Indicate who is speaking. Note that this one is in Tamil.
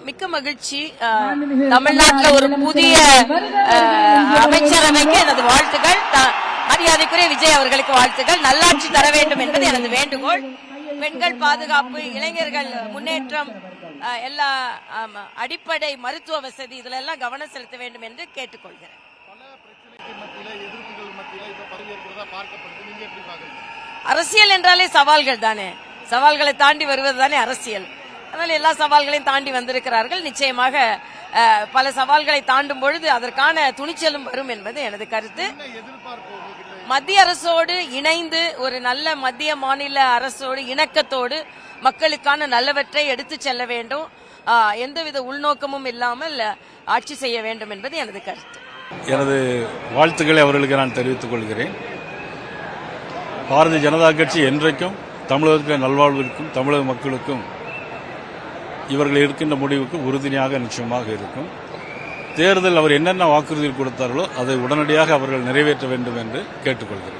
Speaker 1: மிக்க மகிழ்ச்சி. தமிழ்நாட்டில் ஒரு புதிய அமைச்சரவைக்கு எனது வாழ்த்துக்கள். மரியாதைக்குரிய விஜய் அவர்களுக்கு வாழ்த்துக்கள். நல்லாட்சி தர வேண்டும் என்பது எனது வேண்டுகோள். பெண்கள் பாதுகாப்பு, இளைஞர்கள் முன்னேற்றம், எல்லா அடிப்படை மருத்துவ வசதி இதுல எல்லாம் கவனம் செலுத்த வேண்டும் என்று கேட்டுக்கொள்கிறேன். அரசியல் என்றாலே சவால்கள் தானே, சவால்களை தாண்டி வருவது தானே அரசியல். அதனால எல்லா சவால்களையும் தாண்டி வந்திருக்கிறார்கள். நிச்சயமாக பல சவால்களை தாண்டும் பொழுது அதற்கான துணிச்சலும் வரும் என்பது எனது கருத்து. மத்திய அரசோடு இணைந்து ஒரு நல்ல மத்திய மாநில அரசோடு இணக்கத்தோடு மக்களுக்கான நல்லவற்றை எடுத்து செல்ல வேண்டும். எந்தவித உள்நோக்கமும் இல்லாமல் ஆட்சி செய்ய வேண்டும் என்பது எனது கருத்து.
Speaker 2: எனது வாழ்த்துக்களை அவர்களுக்கு நான் தெரிவித்துக் கொள்கிறேன். பாரதிய ஜனதா கட்சி என்றைக்கும் தமிழகத்தின் நல்வாழ்விற்கும் தமிழக மக்களுக்கும் இவர்கள் இருக்கின்ற முடிவுக்கு உறுதுணையாக நிச்சயமாக இருக்கும். தேர்தல் அவர் என்னென்ன வாக்குறுதிகள் கொடுத்தார்களோ அதை உடனடியாக அவர்கள் நிறைவேற்ற வேண்டும் என்று கேட்டுக்கொள்கிறேன்.